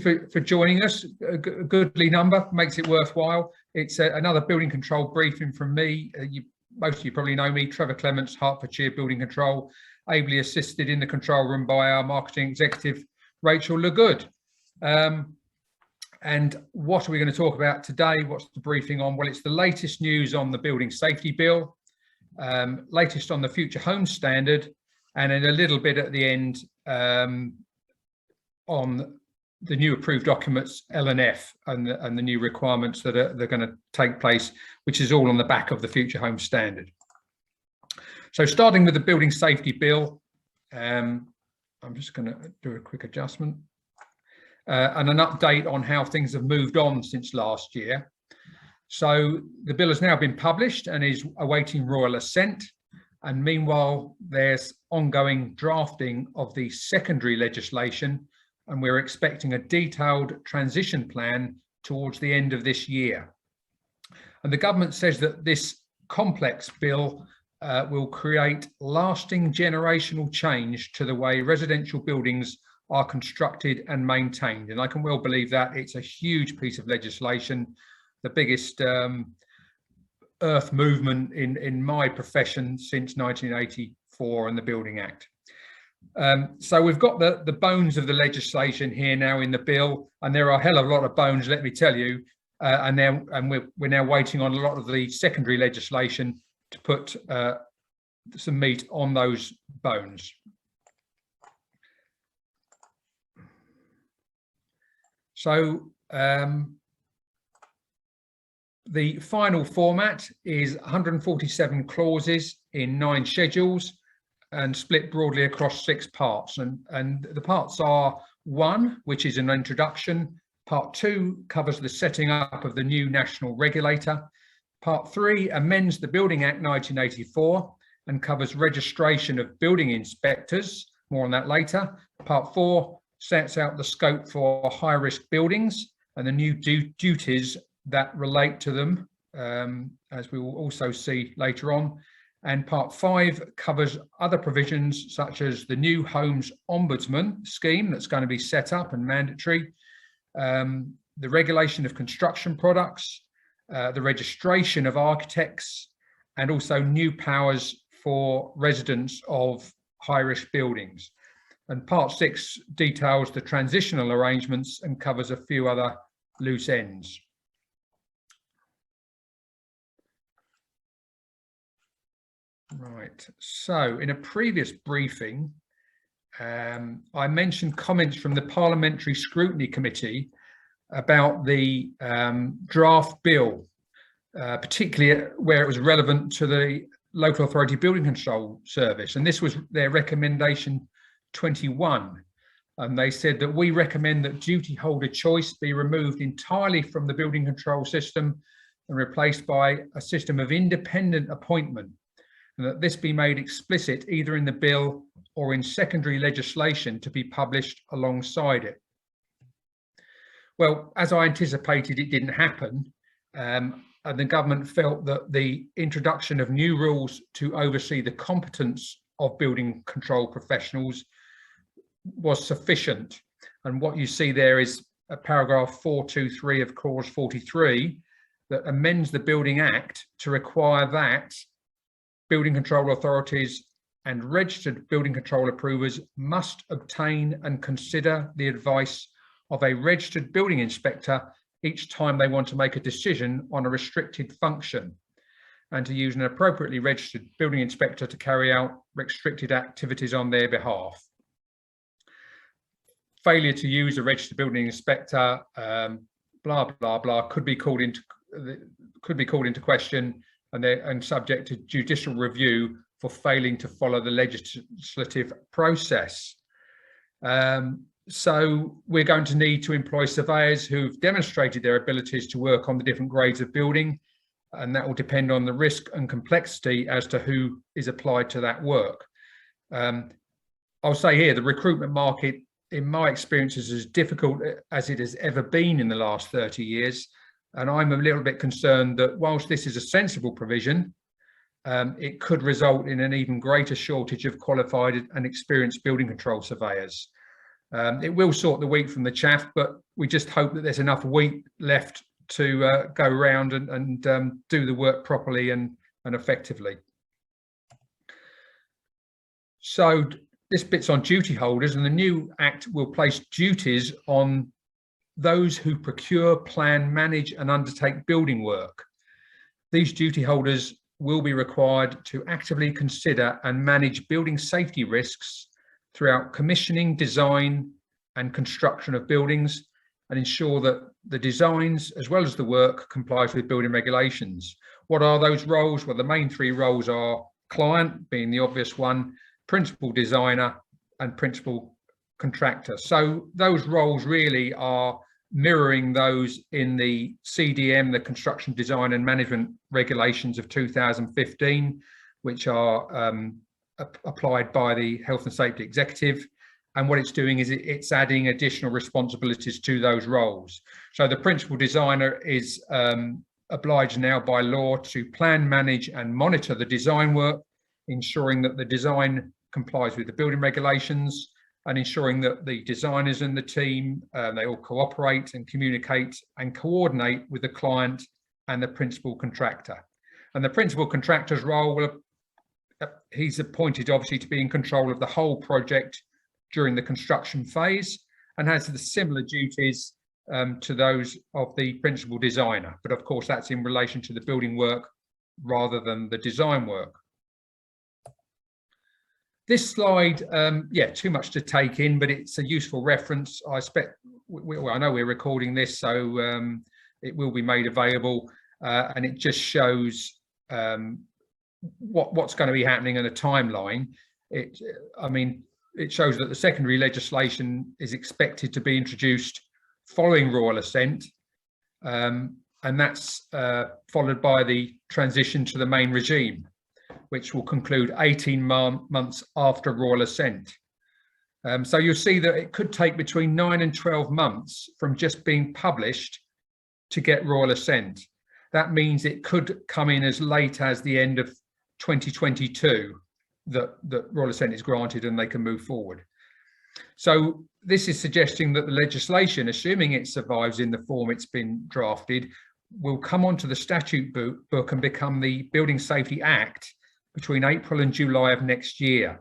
for joining us. A goodly number, makes it worthwhile. It's another building control briefing from me. Most of you probably know me, Trevor Clements, Hertfordshire Building Control, ably assisted in the control room by our marketing executive, Rachel LeGood. And what are we going to talk about today? What's the briefing on? Well, it's the latest news on the Building Safety Bill, latest on the Future Homes Standard, and then a little bit at the end on the new approved documents, L&F, and the new requirements that are going to take place, which is all on the back of the Future Home Standard. So starting with the Building Safety Bill, I'm just going to do a quick adjustment and an update on how things have moved on since last year. So the bill has now been published and is awaiting royal assent. And meanwhile, there's ongoing drafting of the secondary legislation, and we're expecting a detailed transition plan towards the end of this year. And the government says that this complex bill will create lasting generational change to the way residential buildings are constructed and maintained. And I can well believe that. It's a huge piece of legislation, the biggest earth movement in my profession since 1984 and the Building Act. So we've got the bones of the legislation here now in the bill, and there are a hell of a lot of bones, let me tell you. And we're now waiting on a lot of the secondary legislation to put some meat on those bones. So the final format is 147 clauses in 9 schedules and split broadly across 6 parts. And the parts are 1, which is an introduction. Part 2 covers the setting up of the new national regulator. Part 3 amends the Building Act 1984 and covers registration of building inspectors. More on that later. Part 4 sets out the scope for high-risk buildings and the new duties that relate to them, as we will also see later on. And part 5 covers other provisions such as the new Homes Ombudsman scheme that's going to be set up and mandatory, the regulation of construction products, the registration of architects, and also new powers for residents of high-risk buildings. And part 6 details the transitional arrangements and covers a few other loose ends. Right, so in a previous briefing, I mentioned comments from the Parliamentary Scrutiny Committee about the draft bill, particularly where it was relevant to the Local Authority Building Control Service. And this was their recommendation 21. And they said that we recommend that duty holder choice be removed entirely from the building control system and replaced by a system of independent appointment, and that this be made explicit either in the bill or in secondary legislation to be published alongside it. Well, as I anticipated, it didn't happen, and the government felt that the introduction of new rules to oversee the competence of building control professionals was sufficient. And what you see there is a paragraph 423 of clause 43 that amends the Building Act to require that building control authorities and registered building control approvers must obtain and consider the advice of a registered building inspector each time they want to make a decision on a restricted function, and to use an appropriately registered building inspector to carry out restricted activities on their behalf. Failure to use a registered building inspector, blah blah blah, could be called into question and subject to judicial review for failing to follow the legislative process. So we're going to need to employ surveyors who've demonstrated their abilities to work on the different grades of building, and that will depend on the risk and complexity as to who is applied to that work. I'll say here, the recruitment market, in my experience, is as difficult as it has ever been in the last 30 years. And I'm a little bit concerned that whilst this is a sensible provision, it could result in an even greater shortage of qualified and experienced building control surveyors. It will sort the wheat from the chaff, but we just hope that there's enough wheat left to go around and do the work properly and effectively. So this bit's on duty holders, and the new Act will place duties on those who procure, plan, manage and undertake building work. These duty holders will be required to actively consider and manage building safety risks throughout commissioning, design and construction of buildings, and ensure that the designs as well as the work complies with building regulations. What are those roles? Well, the main three roles are client, being the obvious one, principal designer and principal contractor. So those roles really are mirroring those in the CDM, the Construction Design and Management Regulations of 2015, which are applied by the Health and Safety Executive. And what it's doing is it's adding additional responsibilities to those roles. So the principal designer is obliged now by law to plan, manage and monitor the design work, ensuring that the design complies with the building regulations, and ensuring that the designers and the team, they all cooperate and communicate and coordinate with the client and the principal contractor. And the principal contractor's role, he's appointed obviously to be in control of the whole project during the construction phase, and has the similar duties to those of the principal designer. But of course, that's in relation to the building work rather than the design work. This slide, yeah, too much to take in, but it's a useful reference. I expect, well, I know we're recording this, so it will be made available, and it just shows what's going to be happening in a timeline. I mean, it shows that the secondary legislation is expected to be introduced following royal assent, and that's followed by the transition to the main regime, which will conclude 18 months after royal assent. So you'll see that it could take between 9 and 12 months from just being published to get royal assent. That means it could come in as late as the end of 2022 that royal assent is granted and they can move forward. So this is suggesting that the legislation, assuming it survives in the form it's been drafted, will come onto the statute book and become the Building Safety Act between April and July of next year.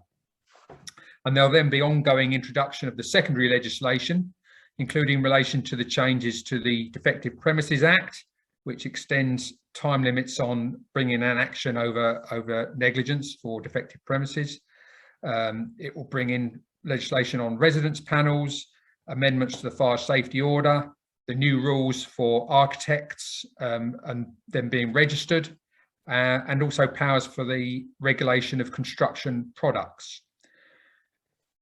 And there'll then be ongoing introduction of the secondary legislation, including in relation to the changes to the Defective Premises Act, which extends time limits on bringing an action over negligence for defective premises. It will bring in legislation on residence panels, amendments to the fire safety order, the new rules for architects and them being registered, and also powers for the regulation of construction products.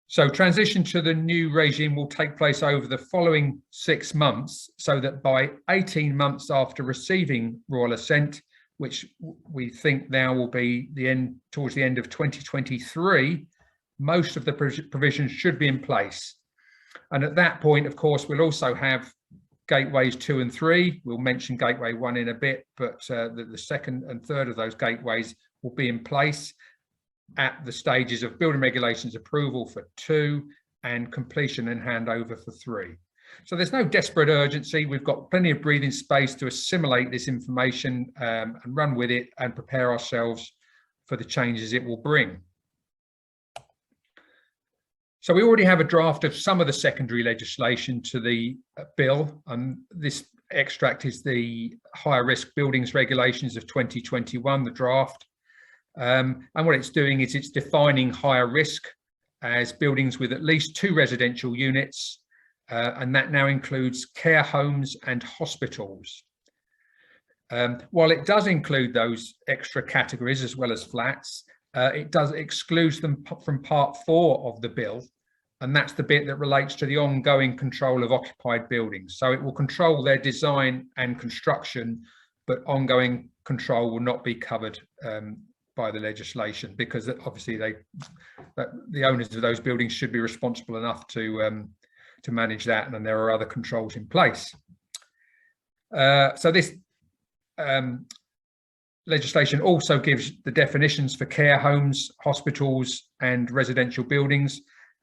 So transition to the new regime will take place over the following 6 months, so that by 18 months after receiving royal assent, which we think now will be towards the end of 2023, most of the provisions should be in place. And at that point, of course, we'll also have gateways 2 and 3. We'll mention gateway 1 in a bit, but the second and third of those gateways will be in place at the stages of building regulations approval for 2 and completion and handover for 3. So there's no desperate urgency. We've got plenty of breathing space to assimilate this information and run with it and prepare ourselves for the changes it will bring. So we already have a draft of some of the secondary legislation to the bill, and this extract is the Higher Risk Buildings Regulations of 2021, the draft. And what it's doing is it's defining higher risk as buildings with at least 2 residential units, and that now includes care homes and hospitals. While it does include those extra categories as well as flats, it does exclude them from Part 4 of the bill, and that's the bit that relates to the ongoing control of occupied buildings. So it will control their design and construction, but ongoing control will not be covered by the legislation, because obviously the owners of those buildings should be responsible enough to manage that, and there are other controls in place. So this legislation also gives the definitions for care homes, hospitals and residential buildings,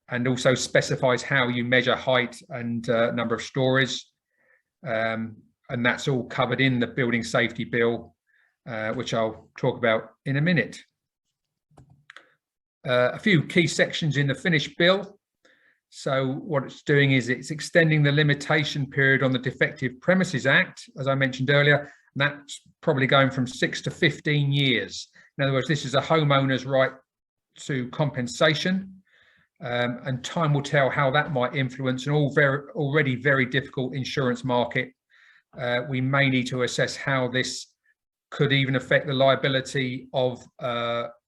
and also specifies how you measure height and number of stories. And that's all covered in the Building Safety Bill, which I'll talk about in a minute. A few key sections in the finished bill. So what it's doing is it's extending the limitation period on the Defective Premises Act, as I mentioned earlier, and that's probably going from 6 to 15 years. In other words, this is a homeowner's right to compensation, and time will tell how that might influence an already very difficult insurance market. We may need to assess how this could even affect the liability of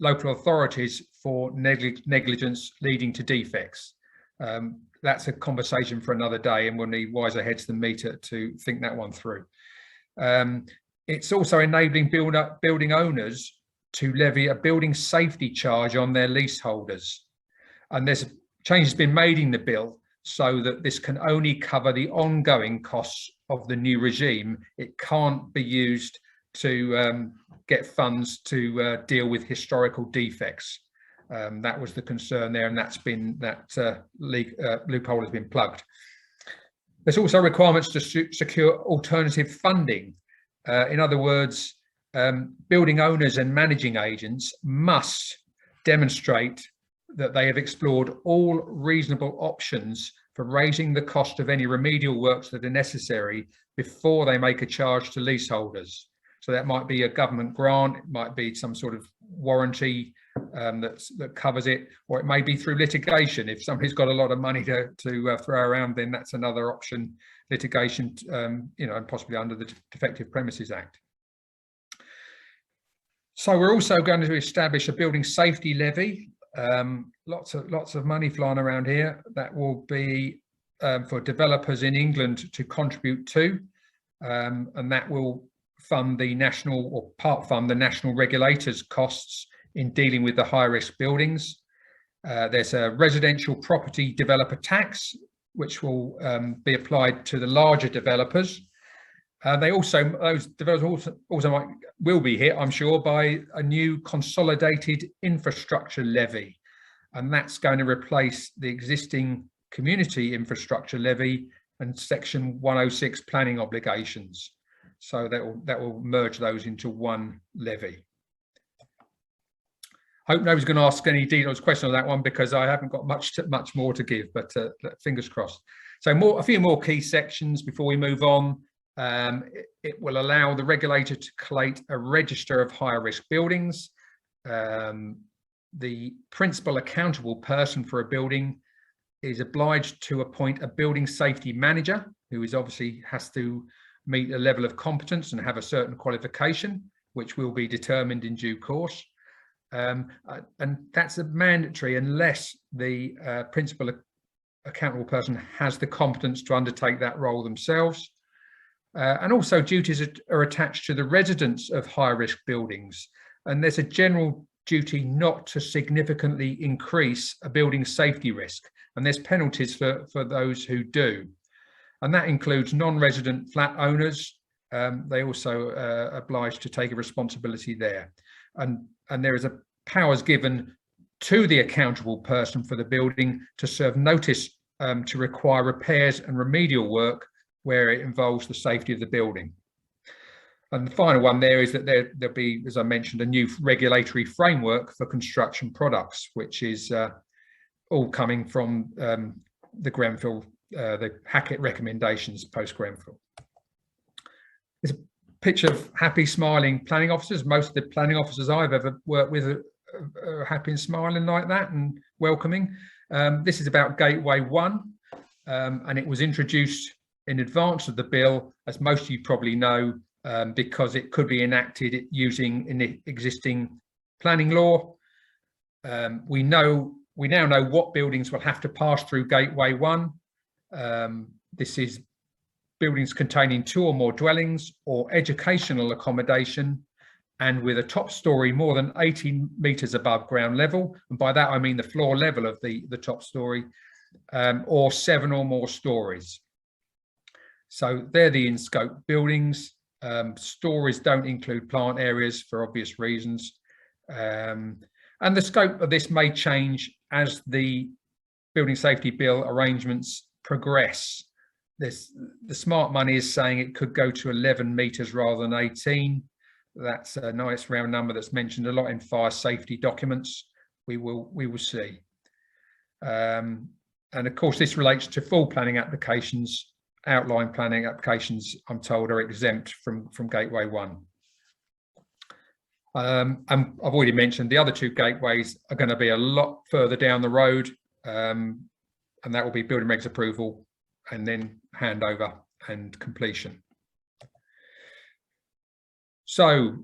local authorities for negligence leading to defects. That's a conversation for another day, and we'll need wiser heads than me to think that one through. It's also enabling building owners to levy a building safety charge on their leaseholders. And there's changes been made in the bill so that this can only cover the ongoing costs of the new regime. It can't be used to get funds to deal with historical defects. That was the concern there, and that loophole has been plugged. There's also requirements to secure alternative funding. In other words, building owners and managing agents must demonstrate that they have explored all reasonable options for raising the cost of any remedial works that are necessary before they make a charge to leaseholders. So that might be a government grant, it might be some sort of warranty that covers it, or it may be through litigation. If somebody's got a lot of money to throw around, then that's another option, litigation, and possibly under the Defective Premises Act. So we're also going to establish a building safety levy. Lots of money flying around here that will be for developers in England to contribute to, and that will fund the national, or part fund the national regulators' costs in dealing with the high-risk buildings. There's a residential property developer tax, which will be applied to the larger developers. Those developers will be hit, I'm sure, by a new consolidated infrastructure levy, and that's going to replace the existing community infrastructure levy and Section 106 planning obligations. So that will merge those into one levy. Hope nobody's going to ask any detailed question on that one, because I haven't got much more to give, but fingers crossed. So a few more key sections before we move on. It will allow the regulator to collate a register of higher risk buildings. The principal accountable person for a building is obliged to appoint a building safety manager, who obviously has to meet a level of competence and have a certain qualification, which will be determined in due course. And that's a mandatory unless the principal accountable person has the competence to undertake that role themselves. And also duties are attached to the residents of high risk buildings. And there's a general duty not to significantly increase a building safety risk. And there's penalties for those who do. And that includes non-resident flat owners. They also are obliged to take a responsibility there. And there is a powers given to the accountable person for the building to serve notice to require repairs and remedial work where it involves the safety of the building. And the final one there is that there'll be, as I mentioned, a new regulatory framework for construction products, which is all coming from the Grenfell, the Hackett recommendations post-Grenfell. There's a picture of happy, smiling planning officers. Most of the planning officers I've ever worked with are happy and smiling like that and welcoming. This is about Gateway 1, and it was introduced in advance of the bill, as most of you probably know, because it could be enacted using an existing planning law. We now know what buildings will have to pass through Gateway 1. This is buildings containing 2 or more dwellings or educational accommodation, and with a top story more than 18 metres above ground level. And by that, I mean the floor level of the top story, or 7 or more stories. So they're the in-scope buildings. Stories don't include plant areas for obvious reasons. And the scope of this may change as the building safety bill arrangements progress. The smart money is saying it could go to 11 metres rather than 18. That's a nice round number that's mentioned a lot in fire safety documents. We will see. And of course, this relates to full planning applications. Outline planning applications, I'm told, are exempt from Gateway 1. And I've already mentioned the other two gateways are going to be a lot further down the road, and that will be building regs approval and then handover and completion. So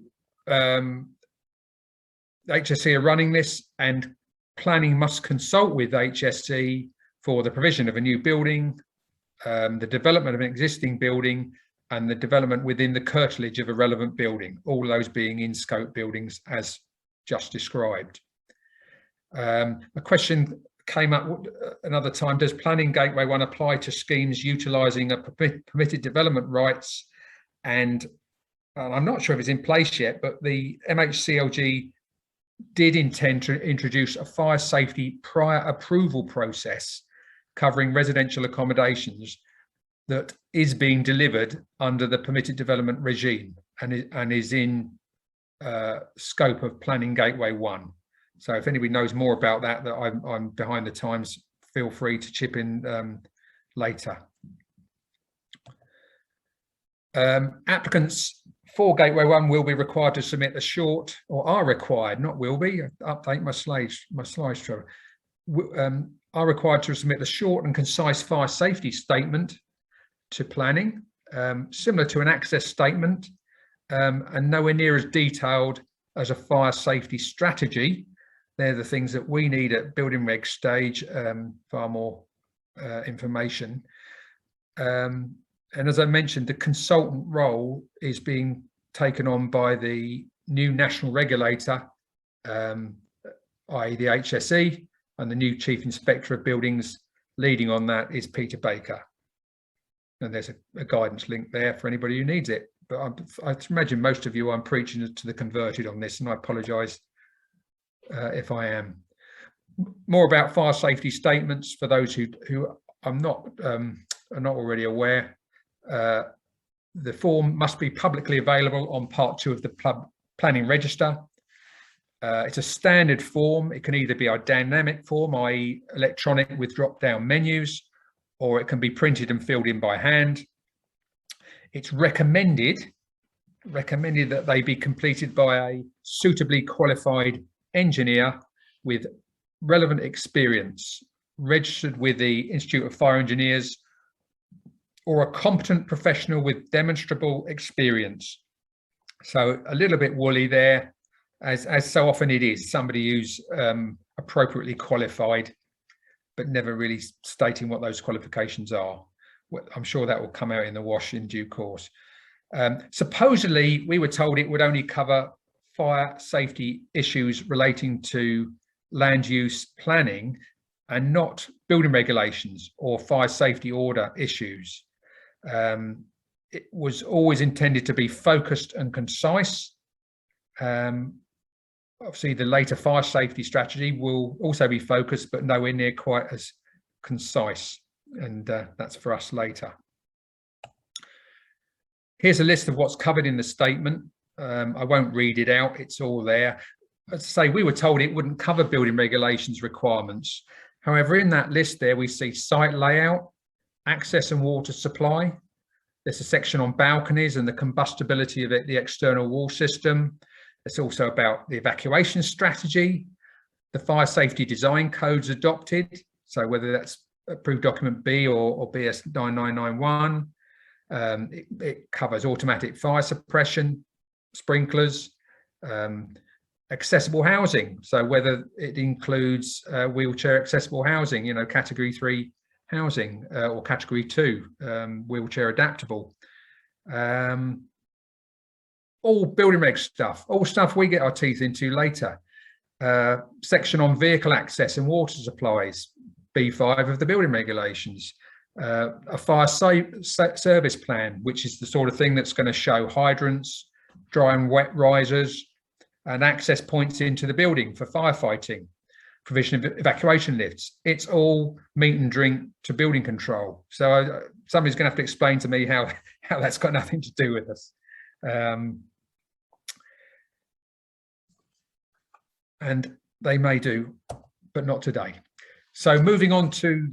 HSE are running this, and planning must consult with HSE for the provision of a new building, the development of an existing building, and the development within the curtilage of a relevant building, all those being in scope buildings as just described. A question came up another time: does planning Gateway 1 apply to schemes utilising a permitted development rights? And I'm not sure if it's in place yet, but the MHCLG did intend to introduce a fire safety prior approval process covering residential accommodations that is being delivered under the permitted development regime and is in scope of planning Gateway 1. So if anybody knows more about that, I'm behind the times, feel free to chip in later. Applicants for Gateway 1 will be required to submit a short, or are required, not will be, update my slides, Trevor, are required to submit a short and concise fire safety statement to planning, similar to an access statement, and nowhere near as detailed as a fire safety strategy. They're the things that we need at building reg stage, far more information. And as I mentioned, the consultant role is being taken on by the new national regulator, i.e. the HSE, and the new Chief Inspector of Buildings. Leading on that is Peter Baker. And there's a guidance link there for anybody who needs it. But I imagine most of you, I'm preaching to the converted on this, and I apologise if I am. More about fire safety statements for those who are not already aware. The form must be publicly available on Part 2 of the planning register. It's a standard form. It can either be a dynamic form, i.e. electronic with drop-down menus, or it can be printed and filled in by hand. It's recommended that they be completed by a suitably qualified engineer with relevant experience, registered with the Institute of Fire Engineers, or a competent professional with demonstrable experience. So a little bit woolly there, as so often it is, somebody who's appropriately qualified, but never really stating what those qualifications are. I'm sure that will come out in the wash in due course. Supposedly, we were told it would only cover fire safety issues relating to land use planning and not building regulations or fire safety order issues. It was always intended to be focused and concise. Obviously, the later fire safety strategy will also be focused, but nowhere near quite as concise. And that's for us later. Here's a list of what's covered in the statement. I won't read it out, it's all there. As I say, we were told it wouldn't cover building regulations requirements. However, in that list there, we see site layout, access and water supply. There's a section on balconies and the combustibility of the external wall system. It's also about the evacuation strategy, the fire safety design codes adopted. So whether that's approved document B or BS 9991, it covers automatic fire suppression, sprinklers, accessible housing. So whether it includes wheelchair accessible housing, category 3 housing or category 2 wheelchair adaptable. All building reg stuff, all stuff we get our teeth into later. Section on vehicle access and water supplies, B5 of the building regulations. A fire service plan, which is the sort of thing that's going to show hydrants, dry and wet risers, and access points into the building for firefighting. provision of evacuation lifts. It's all meat and drink to building control. So somebody's going to have to explain to me how that's got nothing to do with us. And they may do, but not today. So moving on to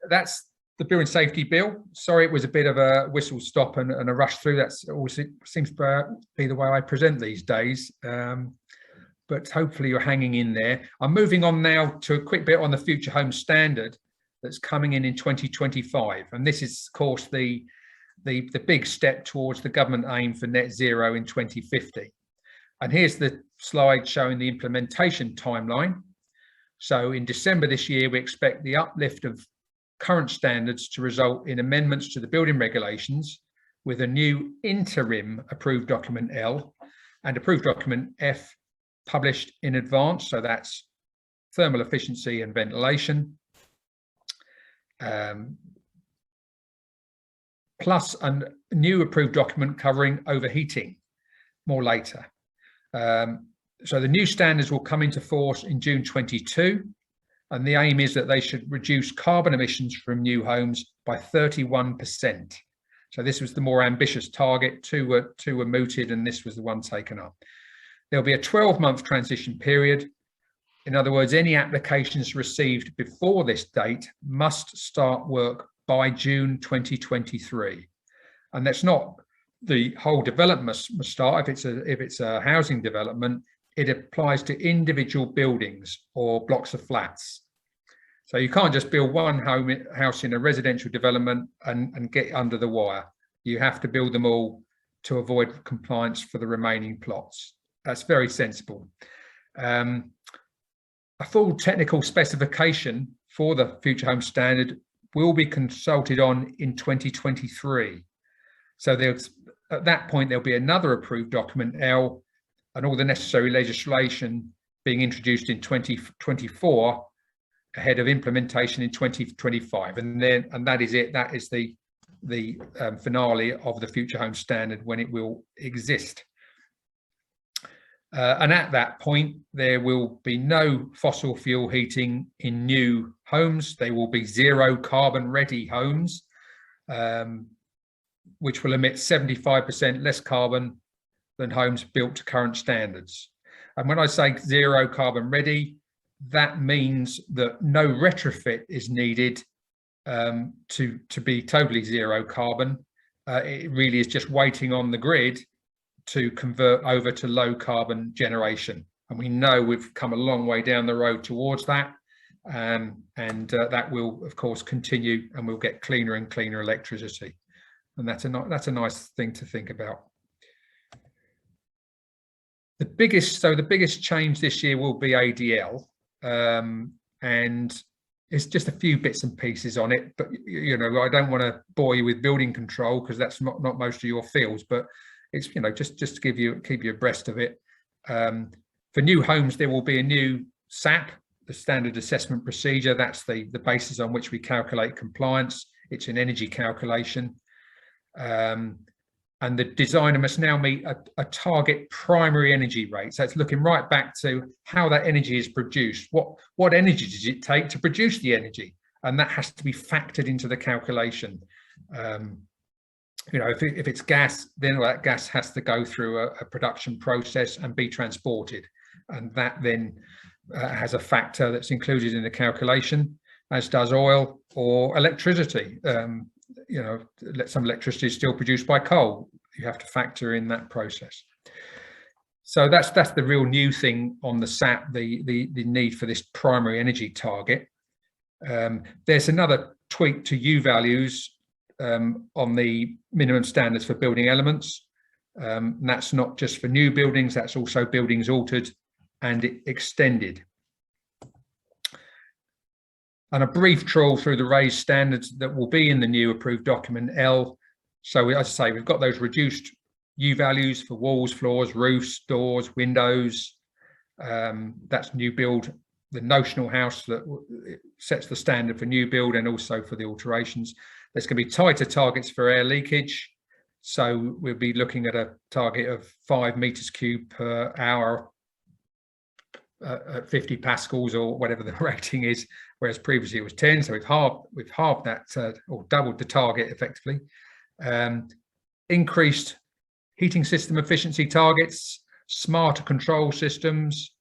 that's the Building Safety Bill. Sorry, it was a bit of a whistle stop and a rush through. That's always seems to be the way I present these days. But hopefully you're hanging in there. I'm moving on now to a quick bit on the Future Home Standard that's coming in 2025. And this is, of course, the big step towards the government aim for net zero in 2050. And here's the slide showing the implementation timeline. So in December this year, we expect the uplift of current standards to result in amendments to the building regulations with a new interim approved document L and approved document F published in advance. So that's thermal efficiency and ventilation, plus a new approved document covering overheating more later. So the new standards will come into force in June 22, and the aim is that they should reduce carbon emissions from new homes by 31%. So this was the more ambitious target. Two were mooted, and this was the one taken up. There'll be a 12-month transition period. In other words, any applications received before this date must start work by June 2023. And that's not the whole development must start. If it's a housing development, it applies to individual buildings or blocks of flats. So you can't just build one house in a residential development and get under the wire. You have to build them all to avoid compliance for the remaining plots. That's very sensible. A full technical specification for the Future Home Standard will be consulted on in 2023. So at that point, there'll be another approved document L and all the necessary legislation being introduced in 2024 ahead of implementation in 2025. And that is it. That is the finale of the Future Home Standard when it will exist. And at that point, there will be no fossil fuel heating in new homes. They will be zero carbon ready homes, which will emit 75% less carbon than homes built to current standards. And when I say zero carbon ready, that means that no retrofit is needed to be totally zero carbon. It really is just waiting on the grid to convert over to low carbon generation. And we know we've come a long way down the road towards that. That will, of course, continue, and we'll get cleaner and cleaner electricity. And that's a nice thing to think about. The biggest change this year will be ADL, and it's just a few bits and pieces on it. But I don't want to bore you with building control because that's not most of your fields. But it's just to keep you abreast of it. For new homes, there will be a new SAP, the Standard Assessment Procedure. That's the basis on which we calculate compliance. It's an energy calculation. And the designer must now meet a target primary energy rate. So it's looking right back to how that energy is produced. What energy does it take to produce the energy? And that has to be factored into the calculation. If it's gas, then that gas has to go through a production process and be transported. And that then has a factor that's included in the calculation, as does oil or electricity. Some electricity is still produced by coal. You have to factor in that process. So that's the real new thing on the SAP, the need for this primary energy target. There's another tweak to U values on the minimum standards for building elements. And that's not just for new buildings, that's also buildings altered and extended. And a brief trawl through the raised standards that will be in the new approved document L. So as I say, we've got those reduced U values for walls, floors, roofs, doors, windows. That's new build, the notional house that sets the standard for new build and also for the alterations. There's going to be tighter targets for air leakage. So we'll be looking at a target of 5 meters cubed per hour at 50 pascals or whatever the rating is, whereas previously it was 10. So we've halved that, or doubled the target effectively. Increased heating system efficiency targets, smarter control systems,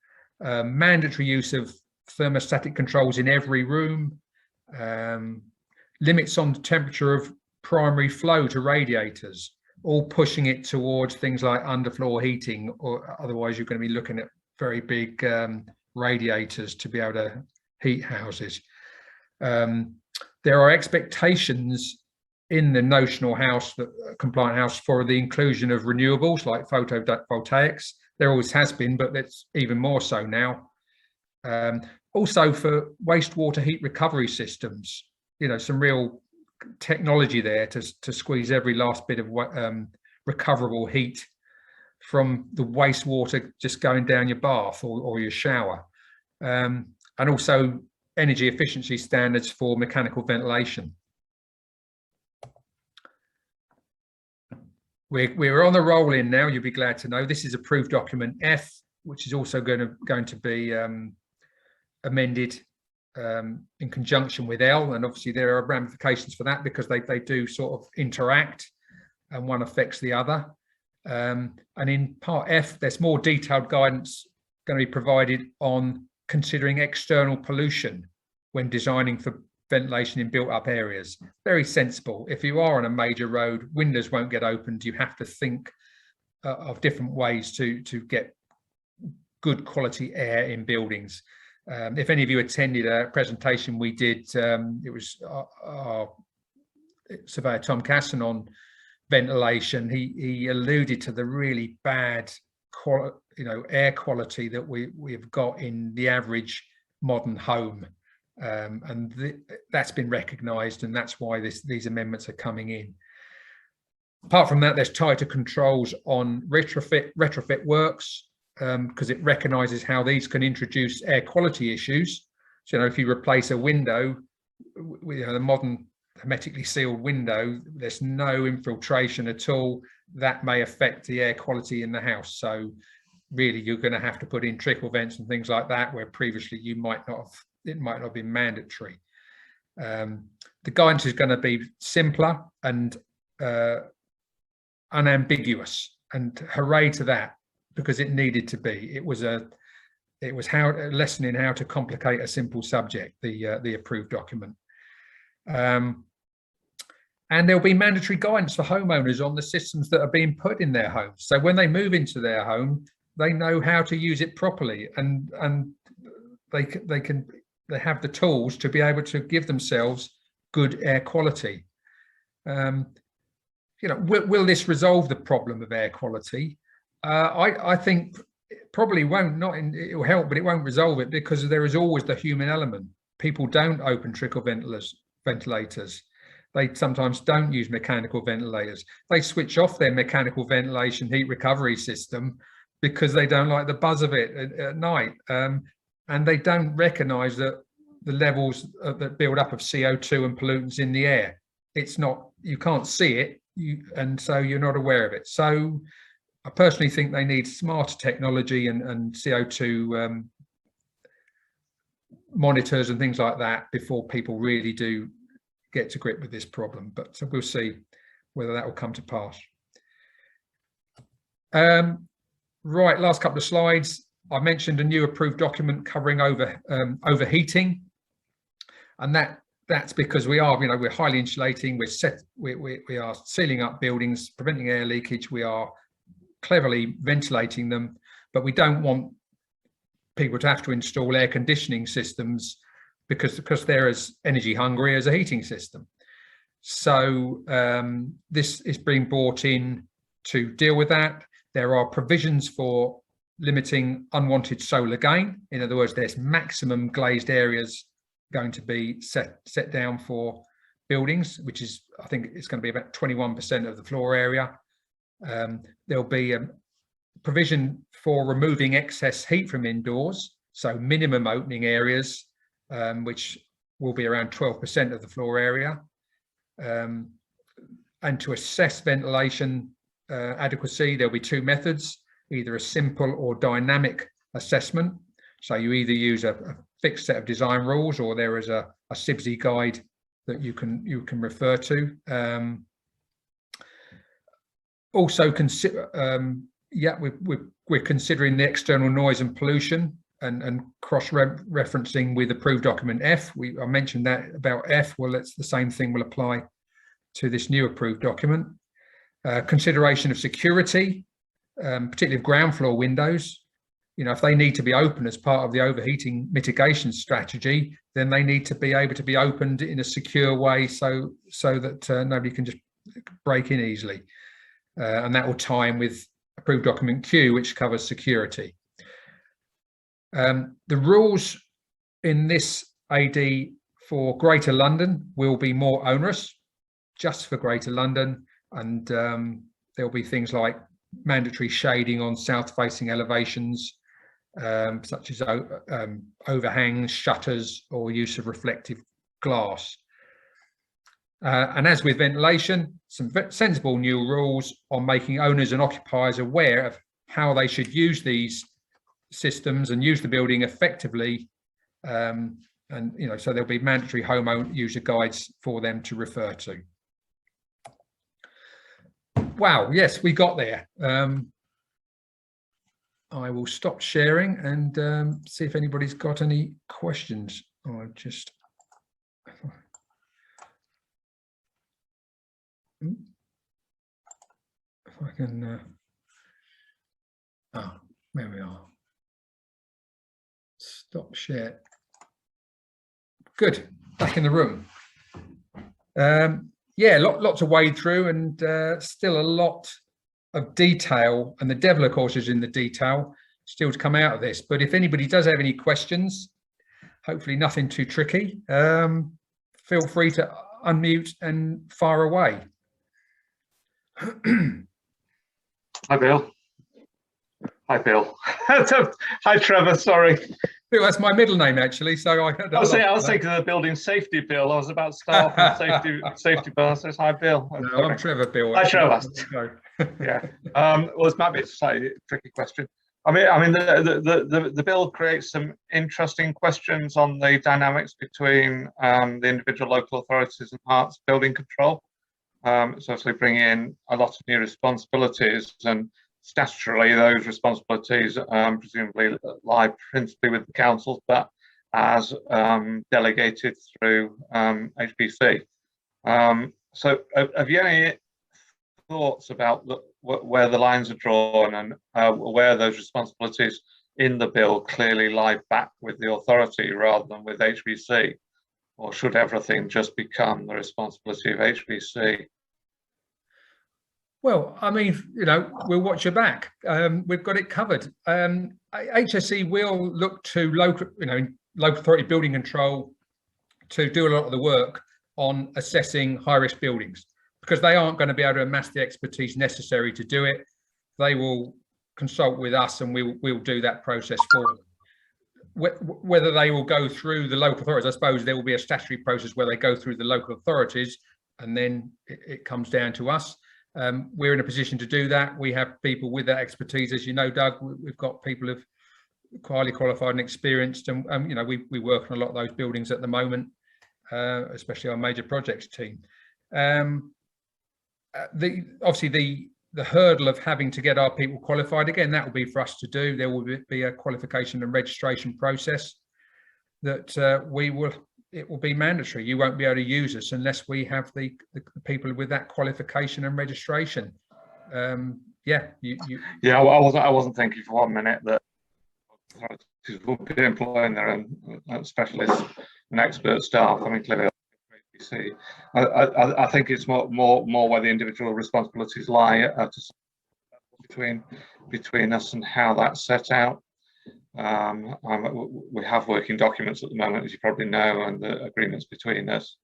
mandatory use of thermostatic controls in every room, limits on the temperature of primary flow to radiators, all pushing it towards things like underfloor heating, or otherwise you're going to be looking at very big radiators to be able to heat houses. There are expectations in the notional house, the compliant house, for the inclusion of renewables like photovoltaics. There always has been, but it's even more so now. Also for wastewater heat recovery systems, some real technology there to squeeze every last bit of recoverable heat from the wastewater just going down your bath or your shower. And also energy efficiency standards for mechanical ventilation. We're on the roll in now, you'll be glad to know. This is approved document F, which is also going to be amended in conjunction with L, and obviously there are ramifications for that because they do sort of interact and one affects the other. And in part F, there's more detailed guidance going to be provided on considering external pollution when designing for ventilation in built up areas. Very sensible. If you are on a major road, windows won't get opened. You have to think of different ways to get good quality air in buildings. If any of you attended a presentation we did, it was our surveyor Tom Casson on ventilation. He alluded to the really bad air quality that we've got in the average modern home, and that's been recognised, and that's why these amendments are coming in. Apart from that, there's tighter controls on retrofit works, because it recognises how these can introduce air quality issues. So, if you replace a window with the modern hermetically sealed window, there's no infiltration at all. That may affect the air quality in the house. So really, you're going to have to put in trickle vents and things like that, where previously it might not have been mandatory. The guidance is going to be simpler and unambiguous, and hooray to that, because it needed to be. It was a lesson in how to complicate a simple subject, the approved document. And there'll be mandatory guidance for homeowners on the systems that are being put in their homes. So when they move into their home, they know how to use it properly, and they have the tools to be able to give themselves good air quality. Will this resolve the problem of air quality? I think it probably won't. It will help, but it won't resolve it, because there is always the human element. People don't open trickle ventilators. They sometimes don't use mechanical ventilators. They switch off their mechanical ventilation heat recovery system because they don't like the buzz of it at night. And they don't recognise that the levels that build up of CO2 and pollutants in the air. It's not, you can't see it, and so you're not aware of it. So I personally think they need smarter technology and CO2 monitors and things like that before people really do get to grip with this problem. But so we'll see whether that will come to pass. Right, last couple of slides. I mentioned a new approved document covering overheating, and that's because we are, we're highly insulating. We are sealing up buildings, preventing air leakage. We are cleverly ventilating them, but we don't want people to have to install air conditioning systems because they're as energy hungry as a heating system. So this is being brought in to deal with that. There are provisions for limiting unwanted solar gain. In other words, there's maximum glazed areas going to be set down for buildings, which is, I think it's going to be about 21% of the floor area. There'll be a provision for removing excess heat from indoors, so minimum opening areas, which will be around 12% of the floor area. And to assess ventilation adequacy, there'll be two methods, either a simple or dynamic assessment. So you either use a fixed set of design rules, or there is a CIBSE guide that you can refer to. Also consider, we're considering the external noise and pollution, and cross-referencing with approved document F. I mentioned that about F. Well, that's the same thing will apply to this new approved document. Consideration of security, particularly of ground floor windows. You know, if they need to be open as part of the overheating mitigation strategy, then they need to be able to be opened in a secure way, so that nobody can just break in easily. And that will tie in with approved document Q, which covers security. The rules in this AD for Greater London will be more onerous, just for Greater London, and there'll be things like mandatory shading on south-facing elevations, such as overhangs, shutters, or use of reflective glass. And as with ventilation, some sensible new rules on making owners and occupiers aware of how they should use these systems and use the building effectively. And so there'll be mandatory home user guides for them to refer to. Wow, yes, we got there. I will stop sharing and see if anybody's got any questions. I'll just... If I can... oh, there we are. Stop share. Good, back in the room. Yeah, lots to wade through, and still a lot of detail, and the devil, of course, is in the detail still to come out of this. But if anybody does have any questions, hopefully nothing too tricky, feel free to unmute and fire away. Hi, Bill. Hi, Bill. Hi, Trevor. Sorry. Bill, that's my middle name, actually. So I was thinking of the building safety Bill. I was about to start off with safety Bill. I says, hi, Bill. No, okay. I'm Trevor, Bill. Hi, Trevor. Yeah. Well, it might be a slightly tricky question. I mean, the bill creates some interesting questions on the dynamics between the individual local authorities and parts building control. So obviously bring in a lot of new responsibilities, and statutorily those responsibilities presumably lie principally with the councils, but as delegated through HBC. So have you any thoughts about where the lines are drawn, and where those responsibilities in the bill clearly lie back with the authority rather than with HBC? Or should everything just become the responsibility of HBC? Well, I mean, we'll watch your back. We've got it covered. HSE will look to local authority building control to do a lot of the work on assessing high-risk buildings, because they aren't going to be able to amass the expertise necessary to do it. They will consult with us, and we'll do that process for them. Whether they will go through the local authorities, I suppose there will be a statutory process where they go through the local authorities, and then it comes down to us. We're in a position to do that. We have people with that expertise, as you know, Doug. We've got people who've highly qualified and experienced, and we work on a lot of those buildings at the moment, especially our major projects team. Obviously the hurdle of having to get our people qualified, again, that will be for us to do. There will be a qualification and registration process that it will be mandatory. You won't be able to use us unless we have the people with that qualification and registration. Yeah, yeah. I wasn't thinking for 1 minute that we'll be employing their own specialists and expert staff. I mean, clearly, I think it's more where the individual responsibilities lie between us and how that's set out. We have working documents at the moment, as you probably know, and the agreements between us.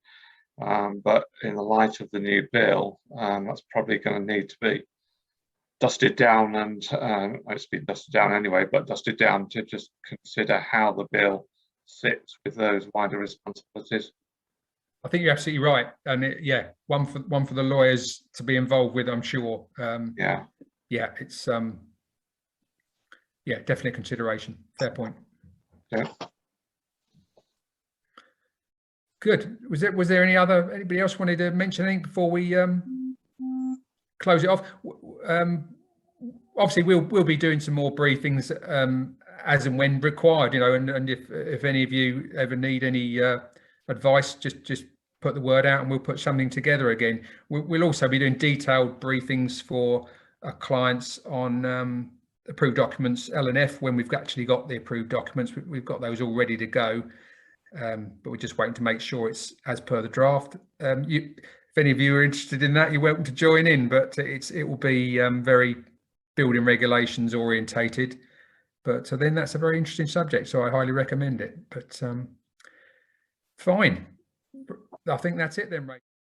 But in the light of the new bill, that's probably going to need to be dusted down, and it's been dusted down anyway, but dusted down to just consider how the bill sits with those wider responsibilities. I think you're absolutely right, and one for the lawyers to be involved with, I'm sure. Yeah, it's definitely a consideration. Fair point. Yeah. Good. Was there anybody else wanted to mention anything before we close it off? Obviously we'll be doing some more briefings as and when required, and if any of you ever need any advice, just put the word out and we'll put something together again. We'll also be doing detailed briefings for our clients on approved documents L&F when we've actually got the approved documents. We've got those all ready to go, but we're just waiting to make sure it's as per the draft. If any of you are interested in that, you're welcome to join in, but it will be very building regulations orientated. But then that's a very interesting subject, so I highly recommend it. But fine, I think that's it then, Ray.